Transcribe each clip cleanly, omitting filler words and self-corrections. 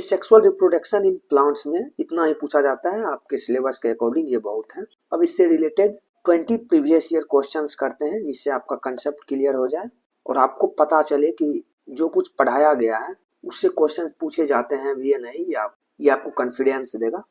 Sexual reproduction in plants में इतना ही पूछा जाता है, आपके सिलेबस के अकॉर्डिंग ये बहुत है। अब इससे रिलेटेड 20 प्रीवियस ईयर क्वेश्चंस करते हैं, जिससे आपका कंसेप्ट क्लियर हो जाए और आपको पता चले कि जो कुछ पढ़ाया गया है उससे क्वेश्चन पूछे जाते हैं भी या नहीं। ये आपको कॉन्फिडेंस देगा।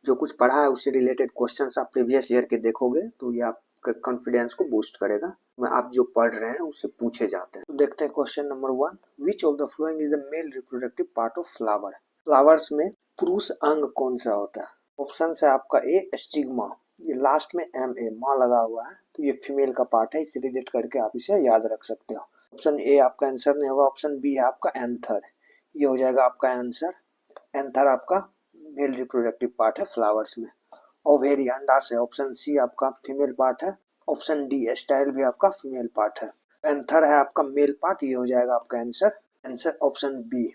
जो कुछ पढ़ा है उससे रिलेटेड क्वेश्चंस आप प्रीवियस ईयर के देखोगे तो ये आपका कॉन्फिडेंस को बूस्ट करेगा। आप जो पढ़ रहे हैं उससे पूछे जाते हैं। तो देखते हैं question number 1, which of the following is the male reproductive part of flower. Flowers में पुरुष अंग कौन सा होता है? ऑप्शन है आपका ए स्टिग्मा, ये लास्ट में एम ए माँ लगा हुआ है तो ये फीमेल का पार्ट है, इससे रिलेट करके आप इसे याद रख सकते हो। ऑप्शन ए आपका आंसर नहीं होगा। ऑप्शन बी है आपका एंथर, ये हो जाएगा आपका आंसर। एंथर आपका मेल रिप्रोडक्टिव पार्ट है फ्लावर्स में। ओवेरी अंडाशय, ऑप्शन सी आपका फीमेल पार्ट है। ऑप्शन डी स्टाइल भी आपका फीमेल पार्ट है। एंथर है आपका मेल पार्ट, ये हो जाएगा आपका आंसर ऑप्शन बी।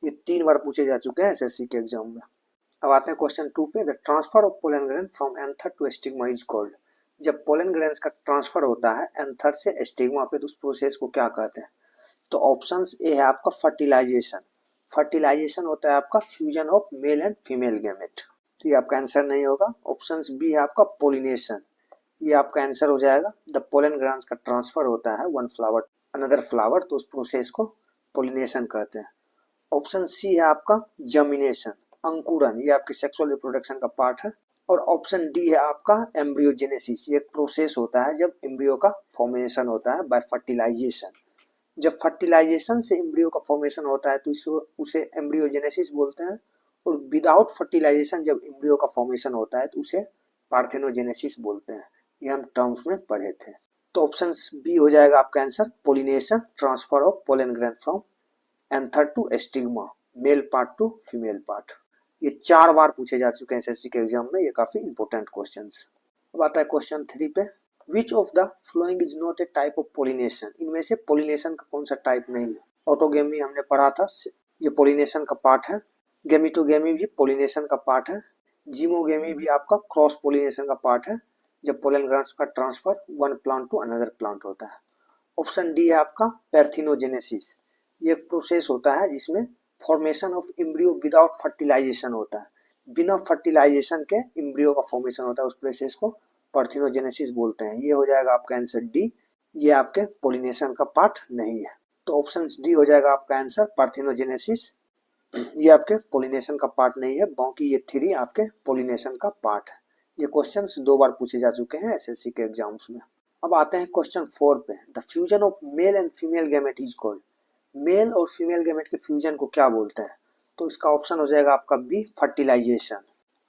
ये 3 बार पूछे जा चुके हैं एसएससी के एग्जाम में। अब आते हैं क्वेश्चन 2 पे। The transfer of pollen grain from anther to stigma is called. जब पोलन ग्रेन्स का ट्रांसफर होता है एंथर से स्टिग्मा पे तो उस प्रोसेस को क्या कहते हैं? तो ऑप्शंस ए है आपका फर्टिलाइजेशन। फर्टिलाइजेशन होता है आपका fusion of male and female gamete, तो ये आपका आंसर नहीं होगा। ऑप्शंस बी है आपका पोलिनेशन, ये आपका आंसर हो जाएगा। द पोलन ग्रेन्स का ट्रांसफर होता है वन फ्लावर अनदर फ्लावर तो उस प्रोसेस को पोलिनेशन कहते हैं। ऑप्शन सी है आपका जर्मिनेशन, अंकुरन, ये आपके सेक्सुअल रिप्रोडक्शन का पार्ट है। और ऑप्शन डी है आपका एम्ब्रियोजेनेसिस, ये एक प्रोसेस होता है जब एम्ब्रियो का फॉर्मेशन होता है बाय फर्टिलाइजेशन। जब फर्टिलाइजेशन से एम्ब्रियो का फॉर्मेशन होता है तो उसे एम्ब्रियोजेनेसिस बोलते हैं। और विदाउट फर्टिलाइजेशन जब एम्ब्रियो का फॉर्मेशन होता है तो उसे पार्थेनोजेनेसिस बोलते हैं। ये हम टर्म्स में पढ़े थे। तो ऑप्शन बी हो जाएगा आपका answer, pollination, transfer of pollen grain from anther to stigma, male part to female part. ये 4 बार पूछे जा चुके हैं एसएससी के एग्जाम में, ये काफी इंपॉर्टेंट क्वेश्चंस। अब आता है क्वेश्चन 3 पे। Which of the following is not a type of pollination. इनमें से पोलिनेशन का कौन सा टाइप नहीं है? ऑटोगेमी हमने पढ़ा था, ये पोलिनेशन का पार्ट है। गेमिटोगेमी भी पोलिनेशन का पार्ट है। जीमोगेमी भी आपका क्रॉस पोलिनेशन का पार्ट है, जब पोलन ग्रेन्स का transfer one plant to another plant होता है। ऑप्शन डी है आपका पैर्थेनोजेनेसिस, ये एक प्रोसेस होता है जिसमें formation of embryo without fertilization होता है। बिना फर्टिलाइजेशन के एम्ब्रियो का फॉर्मेशन होता है, उस प्रोसेस को पार्थेनोजेनेसिस बोलते हैं। ये हो जाएगा आपका आंसर डी, ये आपके पोलिनेशन का पार्ट नहीं है। तो ऑप्शन डी हो जाएगा आपका आंसर, पार्थेनोजेनेसिस, ये आपके पोलिनेशन का पार्ट नहीं है। बाकी ये 3 आपके पोलिनेशन का पार्ट है। ये क्वेश्चंस 2 बार पूछे जा चुके हैं एसएससी के एग्जाम्स में। अब आते हैं क्वेश्चन 4 पे। The fusion of male and female gamete is called. Male और फीमेल गैमेट के फ्यूजन को क्या बोलते हैं? तो इसका ऑप्शन हो जाएगा आपका बी, फर्टिलाइजेशन।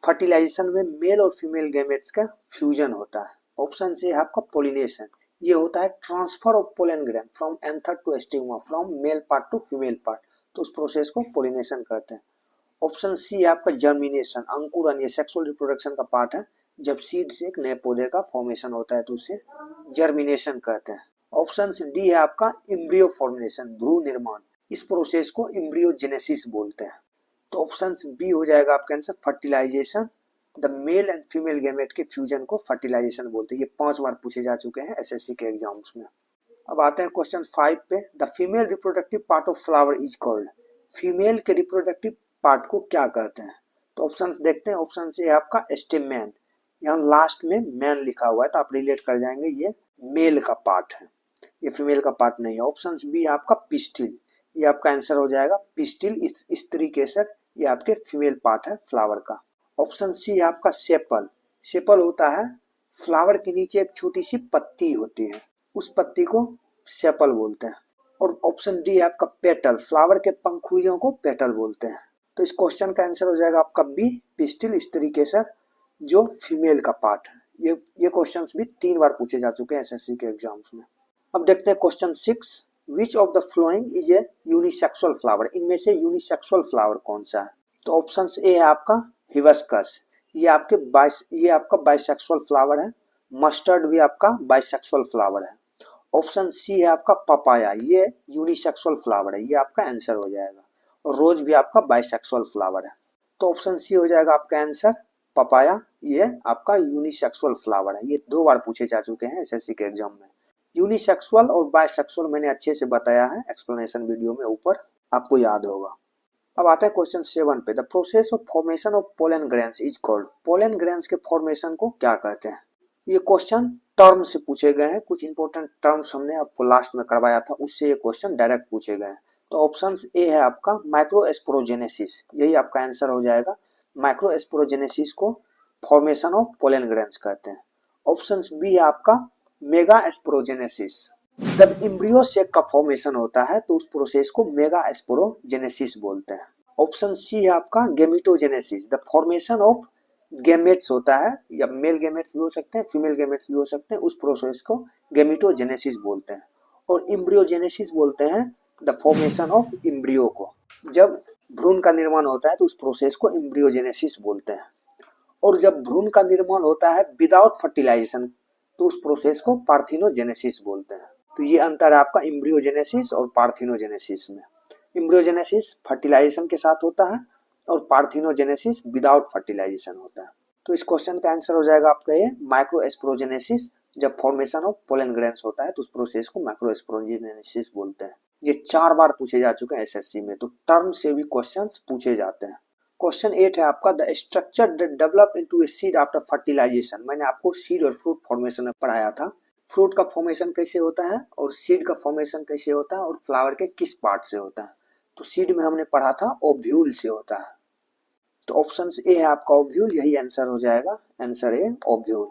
फर्टिलाइजेशन में मेल और फीमेल गैमेट्स का फ्यूजन होता है। ऑप्शन से है आपका पोलिनेशन, ये होता है transfer of pollen grain from anther to stigma from male part to female part, तो उस प्रोसेस को पोलिनेशन कहते हैं। ऑप्शन सी है आपका जर्मिनेशन, अंकुरन, ये सेक्सुअल रिप्रोडक्शन का पार्ट है। जब सीड से एक नए पौधे का फॉर्मेशन होता है तो उसे जर्मिनेशन कहते हैं। ऑप्शन डी है आपका एम्ब्रियो फॉर्मेशन, भ्रूण निर्माण, इस प्रोसेस को एम्ब्रियोजेनेसिस बोलते हैं। तो ऑप्शन बी हो जाएगा आपका answer, fertilization. The male and female gamete के फ्यूजन को फर्टिलाइजेशन बोलते हैं। ये 5 बार पूछे जा चुके हैं एसएससी के एग्जाम्स में। अब आते हैं क्वेश्चन 5 पे। The female reproductive part of flower is called. Female के रिप्रोडक्टिव पार्ट को क्या कहते हैं? तो ऑप्शन देखते हैं। ऑप्शन से आपका स्टेमेन, यहाँ लास्ट में मैन लिखा हुआ है तो आप रिलेट कर जाएंगे, ये मेल का पार्ट है, ये फीमेल का पार्ट नहीं है। ऑप्शन बी आपका पिस्टिल, ये आपका आंसर हो जाएगा पिस्टिल, इस तरीके से ये आपके फीमेल पार्ट है फ्लावर का। ऑप्शन सी आपका सेपल, सेपल होता है फ्लावर के नीचे एक छोटी सी पत्ती होती है, उस पत्ती को सेपल बोलते हैं। और ऑप्शन डी आपका पेटल, फ्लावर के पंखुड़ियों को पेटल बोलते हैं। तो इस क्वेश्चन का आंसर हो जाएगा आपका बी, पिस्टिल, इस तरीके से जो फीमेल का पार्ट है। ये क्वेश्चंस भी 3 बार पूछे जा चुके हैं एसएससी के एग्जाम्स में। अब देखते हैं question 6, which of the following is a unisexual flower. इनमें से यूनिसेक्सुअल फ्लावर कौन सा है? तो ऑप्शन ए है आपका हिबिस्कस, ये आपका बाइसेक्सुअल फ्लावर है। मस्टर्ड भी आपका बाइसेक्सुअल फ्लावर है। ऑप्शन सी है आपका पपाया, ये यूनिसेक्सुअल फ्लावर है, ये आपका आंसर हो जाएगा। और रोज भी आपका बाइसेक्सुअल फ्लावर है। तो ऑप्शन सी हो जाएगा आपका आंसर, पपाया, ये आपका यूनिसेक्सुअल फ्लावर है। ये 2 बार पूछे जा चुके हैं एसएससी के एग्जाम में। यूनिसेक्सुअल और बाइसेक्सुअल मैंने अच्छे से बताया है एक्सप्लेनेशन वीडियो में ऊपर, आपको याद होगा। अब आते हैं क्वेश्चन 7 पे। The process of formation of pollen grains is called. Pollen grains के फॉर्मेशन को क्या कहते हैं? ये क्वेश्चन टर्म से पूछे गए हैं। कुछ इंपॉर्टेंट टर्म्स हमने आपको लास्ट में करवाया था, उससे ये क्वेश्चन डायरेक्ट पूछे गए हैं। तो ऑप्शन ए है आपका माइक्रोस्पोरोजेनेसिस, यही आपका आंसर हो जाएगा। माइक्रोस्पोरोजेनेसिस को फॉर्मेशन ऑफ पोलन ग्रेन्स कहते हैं। ऑप्शन बी है आपका मेगास्पोरोजेनेसिस। जब इम्ब्रियो सेक का फॉर्मेशन होता है तो उस प्रोसेस को मेगास्पोरोजेनेसिस बोलते हैं। ऑप्शन सी है आपका gametogenesis. The formation of gametes होता है, या मेल गैमेट्स भी हो सकते हैं, फीमेल गैमेट्स भी हो सकते हैं, उस प्रोसेस को गैमिटोजेनेसिस बोलते हैं। और इम्ब्रियोजेनेसिस बोलते हैं द फॉर्मेशन ऑफ इम्ब्रियो को। जब भ्रूण का निर्माण होता है तो उस प्रोसेस को इम्ब्रियोजेनेसिस बोलते हैं। और जब भ्रूण का निर्माण होता है विदाउट फर्टिलाइजेशन तो उस प्रोसेस को पार्थिनोजेनेसिस बोलते हैं। तो ये अंतर है आपका इम्ब्रियोजेनेसिस और पार्थिनोजेनेसिस में। इम्ब्रियोजेनेसिस फर्टिलाइजेशन के साथ होता है और पार्थिनोजेनेसिस विदाउट फर्टिलाइजेशन होता है। तो इस क्वेश्चन का आंसर हो जाएगा आपका ये माइक्रोस्पोरोजेनेसिस। जब फॉर्मेशन ऑफ पोलन ग्रेन्स होता है तो उस प्रोसेस को माइक्रोस्पोरोजेनेसिस बोलते हैं। ये 4 बार पूछे जा चुके हैं एसएससी में, तो टर्म से भी क्वेश्चंस पूछे जाते हैं। क्वेश्चन 8 है आपका the structure develop into a seed after fertilization. मैंने आपको सीड और फ्रूट फॉर्मेशन में पढ़ाया था। फ्रूट का फॉर्मेशन कैसे होता है और सीड का फॉर्मेशन कैसे होता है और फ्लावर के किस पार्ट से होता है। तो सीड में हमने पढ़ा था ओव्यूल से होता है। तो ऑप्शन ए है आपका ओव्यूल, यही आंसर हो जाएगा। Answer A ovule.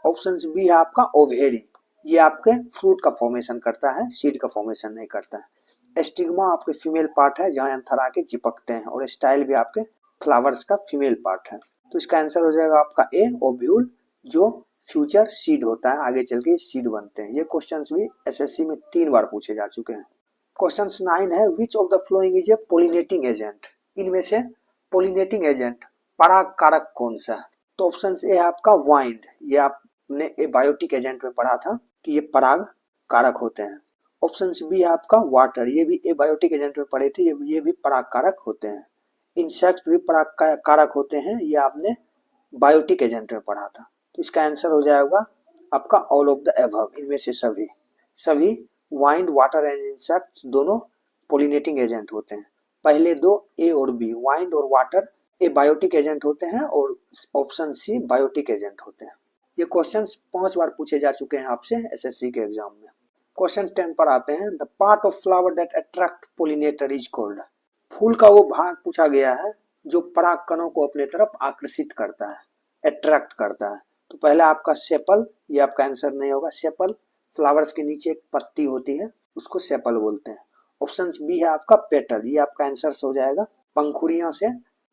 Option B है आपका ओवेरी, ये आपके फ्रूट का फॉर्मेशन करता है, सीड का फॉर्मेशन नहीं करता है। स्टिग्मा आपके फीमेल पार्ट है जहां एंथर आके चिपकते हैं, और स्टाइल भी आपके फ्लावर्स का फीमेल पार्ट है। तो इसका आंसर हो जाएगा आपका ए ओव्यूल, जो फ्यूचर सीड होता है, आगे चल के सीड बनते हैं। ये क्वेश्चंस भी एसएससी में 3 बार पूछे जा चुके हैं। क्वेश्चन 9 है which of the following is a pollinating agent. इनमें से पोलिनेटिंग एजेंट पराग कारक कौन सा है? तो ऑप्शन ए है आपका वाइंड, ये आपने एबायोटिक एजेंट में पढ़ा था कि ये पराग कारक होते हैं। ऑप्शन बी है आपका वाटर, ये भी एबायोटिक एजेंट में पढ़े थे, ये भी पराग कारक होते हैं। इंसेक्ट भी पराग कारक होते हैं, ये आपने बायोटिक एजेंट में पढ़ा था। तो इसका आंसर हो जाएगा आपका ऑल ऑफ द एबव, इनमें से सभी वाइंड, वाटर एंड इंसेक्ट्स दोनों पोलिनेटिंग एजेंट होते हैं। पहले दो ए और बी, वाइंड और वाटर, ए बायोटिक एजेंट होते हैं और ऑप्शन सी बायोटिक एजेंट होते हैं। ये क्वेश्चंस 5 बार पूछे जा चुके हैं आपसे एसएससी के एग्जाम में। क्वेश्चन 10 पर आते हैं। The part of flower that attract pollinator is called. फूल का वो भाग पूछा गया है जो पराग कणों को अपने तरफ आकर्षित करता है, अट्रैक्ट करता है। तो पहला आपका सेपल, ये आपका आंसर नहीं होगा। सेपल फ्लावर्स के नीचे एक पत्ती होती है, उसको सेपल बोलते हैं। ऑप्शन बी है आपका पेटल, ये आपका आंसर हो जाएगा। पंखुड़ियों से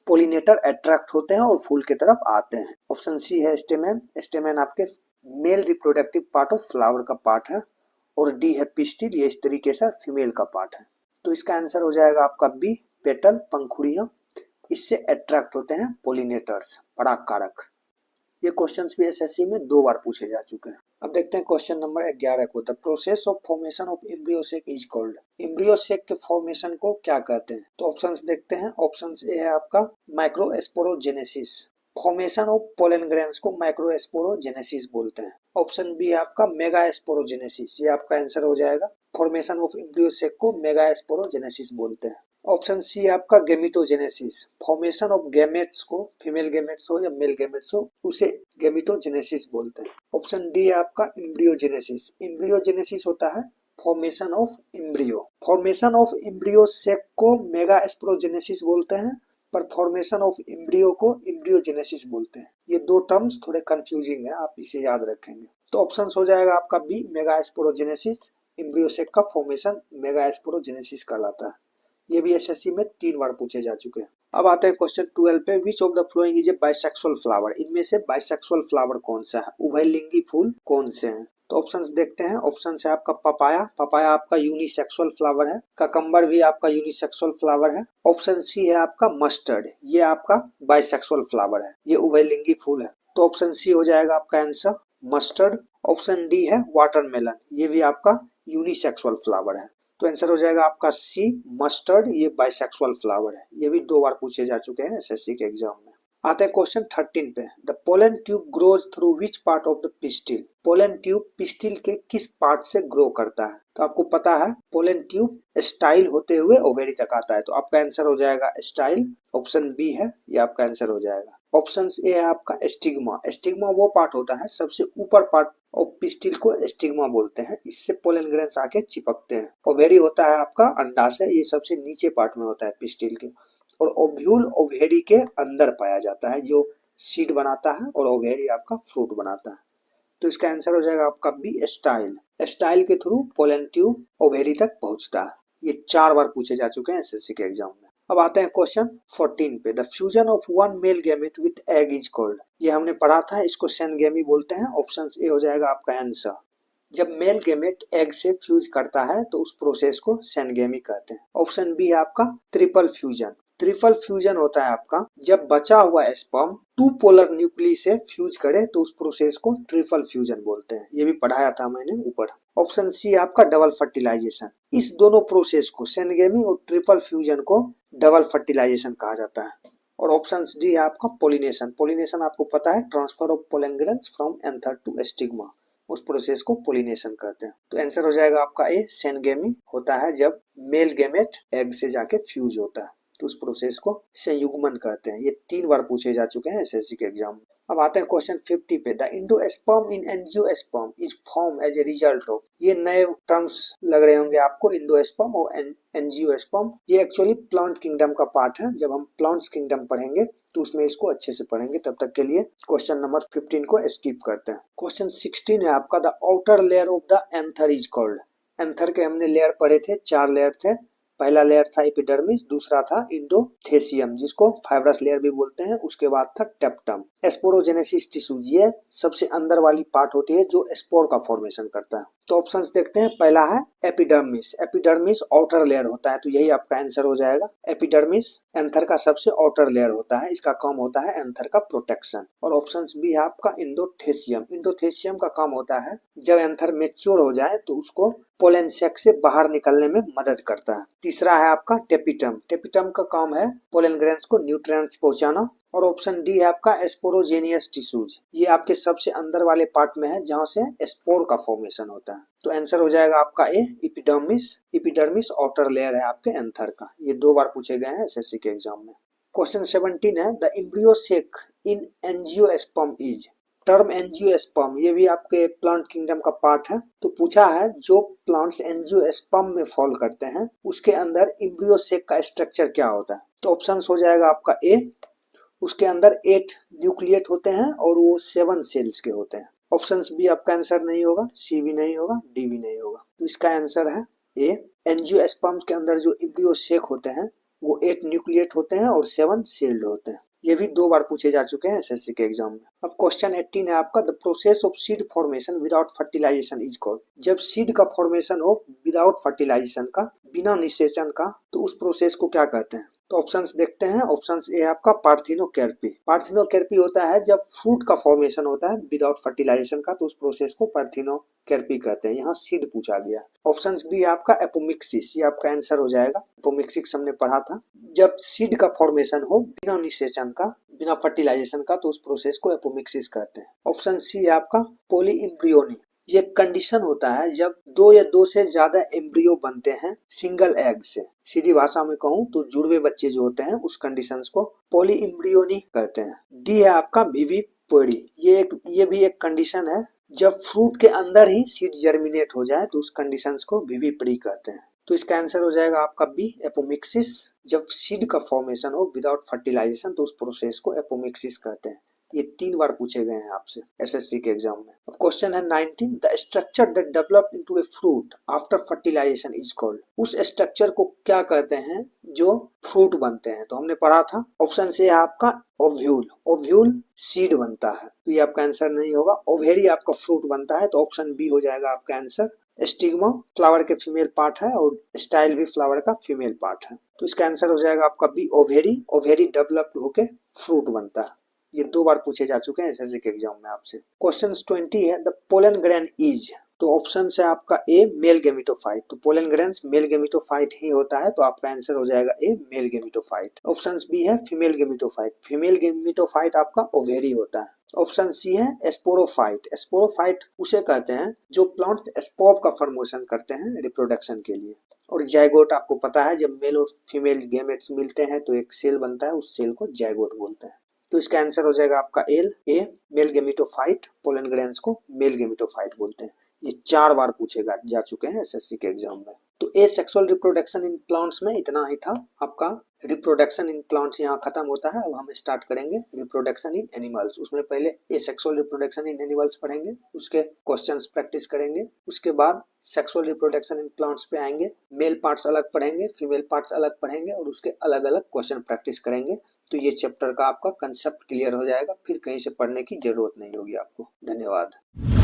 पोलिनेटर अट्रैक्ट होते हैं और फूल की तरफ आते हैं। ऑप्शन सी है स्टेमेन, स्टेमेन आपके male reproductive part of flower का पार्ट है। और डी है पिस्टिल, ये इस तरीके से फीमेल का पार्ट है। तो इसका आंसर हो जाएगा आपका बी, पेटल, पंखुड़ियां, इससे अट्रैक्ट होते हैं पोलिनेटर्स, पराग कारक। ये क्वेश्चंस भी एसएससी में 2 बार पूछे जा चुके हैं। अब देखते हैं क्वेश्चन नंबर 11 को। The process of formation of embryo sac is called. Embryo sac के फॉर्मेशन को क्या कहते हैं? तो ऑप्शंस देखते हैं। ऑप्शन ए है आपका microsporogenesis. Formation of pollen grains को माइक्रोस्पोरोजेनेसिस बोलते हैं। ऑप्शन बी है आपका मेगास्पोरोजेनेसिस, ये आपका आंसर हो जाएगा। फॉर्मेशन ऑफ एम्ब्रियो सेक को मेगास्पोरोजेनेसिस बोलते हैं। ऑप्शन सी आपका गेमिटोजेनेसिस। फॉर्मेशन ऑफ गैमेट्स को, फीमेल गैमेट्स हो या मेल गैमेट्स हो, उसे गेमिटोजेनेसिस बोलते हैं। ऑप्शन डी है आपका एम्ब्रियोजेनेसिस। एम्ब्रियोजेनेसिस होता है formation of embryo. Formation of embryo sac को मेगास्पोरोजेनेसिस बोलते हैं, पर फॉर्मेशन ऑफ एम्ब्रियो को एम्ब्रियोजेनेसिस बोलते हैं। ये 2 टर्म्स थोड़े कंफ्यूजिंग है, आप इसे याद रखेंगे। तो ऑप्शन हो जाएगा आपका बी, मेगास्पोरोजेनेसिस। एम्ब्रियो सेक का फॉर्मेशन मेगास्पोरोजेनेसिस कहलाता है। ये भी एसएससी में 3 बार पूछे जा चुके हैं। अब आते हैं क्वेश्चन 12 पे। Which of the following is a bisexual flower. इनमें से बाइसेक्सुअल फ्लावर कौन सा है? उभयलिंगी फूल कौन से हैं? तो ऑप्शंस देखते हैं। ऑप्शन है आपका पपाया, पपाया आपका यूनिसेक्सुअल फ्लावर है। ककम्बर भी आपका यूनिसेक्सुअल फ्लावर है। ऑप्शन सी है आपका मस्टर्ड, ये आपका बाइसेक्सुअल फ्लावर है, ये उभयलिंगी फूल है। तो ऑप्शन सी हो जाएगा आपका आंसर मस्टर्ड। ऑप्शन डी है वाटरमेलन, ये भी आपका यूनिसेक्सुअल फ्लावर है। तो आंसर हो जाएगा आपका सी, मस्टर्ड, ये बाइसेक्सुअल फ्लावर है। ये भी 2 बार पूछे जा चुके हैं एसएससी के एग्जाम में। आते हैं क्वेश्चन 13 पे। The pollen tube grows through which part of the pistil. Pollen tube pistil के किस पार्ट से ग्रो करता है? तो आपको पता है पोलन ट्यूब स्टाइल होते हुए ओवेरी तक आता है, तो आपका आंसर हो जाएगा स्टाइल। ऑप्शन बी है ये आपका आंसर हो जाएगा। ऑप्शन ए है आपका स्टिग्मा। स्टिग्मा वो पार्ट होता है सबसे ऊपर पार्ट और पिस्टिल को स्टिग्मा बोलते हैं, इससे पोलन ग्रेन्स आके चिपकते हैं। ओवेरी होता है आपका अंडाशय, ये सबसे नीचे पार्ट में होता है पिस्टिल के। और ओव्यूल ओवेरी के अंदर पाया जाता है जो सीड बनाता है, और ओवेरी आपका फ्रूट बनाता है। तो इसका आंसर हो जाएगा आपका बी स्टाइल। स्टाइल के थ्रू पोलन ट्यूब ओवेरी तक पहुंचता है। ये 4 बार पूछे जा चुके हैं एसएससी के एग्जाम में। अब आते हैं क्वेश्चन 14 पे। The fusion of one male gamete with egg is called. ये हमने पढ़ा था, इसको सेनगेमी बोलते हैं। ऑप्शन ए हो जाएगा आपका आंसर। जब मेल गैमेट एग से फ्यूज करता है तो उस प्रोसेस को सेनगेमी कहते हैं। ऑप्शन बी है आपका ट्रिपल फ्यूजन। ट्रिपल फ्यूजन होता है आपका जब बचा हुआ स्पर्म 2 पोलर न्यूक्ली से फ्यूज करे तो उस प्रोसेस को ट्रिपल फ्यूजन बोलते हैं। ये भी पढ़ाया था मैंने ऊपर। ऑप्शन सी है आपका डबल फर्टिलाइजेशन। इस दोनों प्रोसेस को सेनगेमी और ट्रिपल फ्यूजन को डबल फर्टिलाइजेशन कहा जाता है। और ऑप्शन डी है आपका पोलिनेशन। पोलिनेशन आपको पता है transfer of pollen grains from anther to stigma, उस प्रोसेस को पोलिनेशन कहते हैं। तो आंसर हो जाएगा आपका ए सेनगेमी होता है जब मेल गैमेट एग से जाके फ्यूज होता है, तो उस प्रोसेस को संयुग्मन कहते हैं। ये 3 बार पूछे जा चुके हैं एसएससी के एग्जाम में। अब आते हैं क्वेश्चन 50 पे। The endosperm in angiosperm is form as a result of. ये नए टर्म्स लग रहे होंगे आपको, इंडोस्पर्म और एंजियोस्पर्म। ये एक्चुअली प्लांट किंगडम का पार्ट है। जब हम प्लांट्स किंगडम पढ़ेंगे तो उसमें इसको अच्छे से पढ़ेंगे। तब तक के लिए क्वेश्चन नंबर 15 को स्किप करते हैं। क्वेश्चन 16 है आपका। The outer layer of the anther is called. Anther के हमने लेयर पढ़े थे, 4 लेयर थे। पहला लेयर था एपिडर्मिस, दूसरा था इंडोथेसियम जिसको फाइब्रस लेयर भी बोलते हैं, उसके बाद था टेप्टम। स्पोरोजेनेसिस टिश्यूज ये सबसे अंदर वाली पार्ट होती है जो स्पोर का फॉर्मेशन करता है। तो ऑप्शंस देखते हैं। पहला है एपिडर्मिस। एपिडर्मिस आउटर लेयर होता है, तो यही आपका आंसर हो जाएगा। एपिडर्मिस एंथर का सबसे आउटर लेयर होता है, इसका काम होता है एंथर का प्रोटेक्शन। और ऑप्शन बी है आपका इंडोथेसियम। इंडोथेसियम का काम होता है जब एंथर मेच्योर हो जाए तो उसको पोलन सैक से बाहर निकलने में मदद करता है। तीसरा है आपका टेपिटम। टेपिटम का काम है पोलन ग्रेन्स को न्यूट्रिएंट्स पहुंचाना। और ऑप्शन डी है आपका स्पोरोजेनियस टिश्यूज। ये आपके सबसे अंदर वाले पार्ट में है जहां से स्पोर का फॉर्मेशन होता है। तो आंसर हो जाएगा आपका ए एपिडर्मिस। एपिडर्मिस आउटर लेयर है आपके एंथर का। ये 2 बार पूछे गए हैं एसएससी के एग्जाम में। क्वेश्चन 17 है। The embryo sac in angiosperm is. Term angiosperm ये भी आपके प्लांट किंगडम का पार्ट है। तो पूछा है जो प्लांट्स एंजियोस्पर्म में फॉल करते हैं उसके अंदर एम्ब्रियो सेक का स्ट्रक्चर क्या होता है? तो ऑप्शंस हो जाएगा आपका ए, उसके अंदर 8 न्यूक्लिएट होते हैं और वो 7 सेल्स के होते हैं। ऑप्शंस बी आपका आंसर नहीं होगा, सी भी नहीं होगा, डी भी नहीं होगा। तो इसका आंसर है ए। एंजियोस्पर्म के अंदर जो एम्ब्रियो सेक होते हैं वो 8 न्यूक्लिएट होते हैं और 7 सेल्ड होते हैं। ये भी 2 बार पूछे जा चुके हैं एसएससी के एग्जाम में। अब क्वेश्चन 18 है आपका। The process of seed formation without fertilization is called. जब सीड का फॉर्मेशन हो विदाउट फर्टिलाइजेशन का, बिना निषेचन का, तो उस प्रोसेस को क्या कहते हैं? तो ऑप्शंस देखते हैं। ऑप्शंस ए आपका पार्थिनोकेर्पी। पार्थिनोकेर्पी होता है जब फ्रूट का फॉर्मेशन होता है विदाउट फर्टिलाइजेशन का, तो उस प्रोसेस को पार्थिनोकेर्पी कहते हैं। यहाँ सीड पूछा गया। ऑप्शंस बी आपका एपोमिक्सिस। ये आपका आंसर हो जाएगा। एपोमिक्सिस हमने पढ़ा था। जब सीड का फॉर्मेशन हो बिना निषेचन का, बिना फर्टिलाइजेशन का, तो उस प्रोसेस को एपोमिक्सिस कहते हैं। ऑप्शन सी है आपका पॉलीइम्ब्रियोनी। ये कंडीशन होता है जब 2 या 2 से ज्यादा एम्ब्रियो बनते हैं सिंगल एग से। सीधी भाषा में कहूँ तो जुड़वे बच्चे जो होते हैं उस कंडीशन को पॉलीइम्ब्रियोनी कहते हैं। डी है आपका विविपोडी। ये भी एक कंडीशन है जब फ्रूट के अंदर ही सीड जर्मिनेट हो जाए तो उस कंडीशन को विविपोडी कहते हैं। तो इसका आंसर हो जाएगा आपका बी एपोमिक्सिस। जब सीड का फॉर्मेशन हो विदाउट फर्टिलाइजेशन तो उस प्रोसेस को एपोमिक्सिस कहते हैं। ये 3 बार पूछे गए हैं आपसे एसएससी के एग्जाम में। अब क्वेश्चन है 19। The structure that develop into a fruit after fertilization is called. उस स्ट्रक्चर को क्या कहते हैं जो फ्रूट बनते हैं? तो हमने पढ़ा था। ऑप्शन से आपका ओव्यूल। ओव्यूल सीड बनता है, तो ये आपका आंसर नहीं होगा। ओवेरी आपका फ्रूट बनता है, तो ऑप्शन बी हो जाएगा आपका आंसर। स्टिग्मा फ्लावर के फीमेल पार्ट है और स्टाइल भी फ्लावर का फीमेल पार्ट है, तो इसका आंसर हो जाएगा आपका बी ओवेरी। ओवेरी डेवलप होके फ्रूट बनता है। ये 2 बार पूछे जा चुके हैं एसएससी के एग्जाम में आपसे। क्वेश्चन 20 है। The pollen grain is. तो ऑप्शन है आपका ए मेल गेमिटोफाइट। तो पोलन ग्रेन्स मेल गेमिटोफाइट ही होता है, तो आपका आंसर हो जाएगा ए मेल गेमिटोफाइट। ऑप्शन बी है फीमेल गेमिटोफाइट। फीमेल गेमिटोफाइट आपका ओवेरी होता है। ऑप्शन सी है स्पोरोफाइट। स्पोरोफाइट उसे कहते हैं जो प्लांट स्पोर का फॉर्मेशन करते हैं रिप्रोडक्शन के लिए। और जाइगोट आपको पता है, जब मेल और फीमेल गैमेट्स मिलते हैं तो एक सेल बनता है, उस सेल को जाइगोट बोलते हैं। तो इसका आंसर हो जाएगा आपका ए मेल गेमिटोफाइट। पोलन ग्रेन्स को मेल गेमिटोफाइट बोलते हैं। ये 4 बार पूछेगा जा चुके हैं एसएससी के एग्जाम में। तो ए सेक्सुअल रिप्रोडक्शन इन प्लांट्स में इतना ही था। आपका रिप्रोडक्शन इन प्लांट्स यहाँ खत्म होता है। अब हम स्टार्ट करेंगे रिप्रोडक्शन इन एनिमल्स। उसमें पहले ए सेक्सुअल रिप्रोडक्शन इन एनिमल्स पढ़ेंगे, उसके क्वेश्चंस प्रैक्टिस करेंगे। उसके बाद सेक्सुअल रिप्रोडक्शन इन प्लांट्स पे आएंगे, मेल पार्ट्स अलग पढ़ेंगे, फीमेल पार्ट्स अलग पढ़ेंगे और उसके अलग अलग क्वेश्चन प्रैक्टिस करेंगे। तो ये चैप्टर का आपका कंसेप्ट क्लियर हो जाएगा, फिर कहीं से पढ़ने की जरूरत नहीं होगी आपको। धन्यवाद।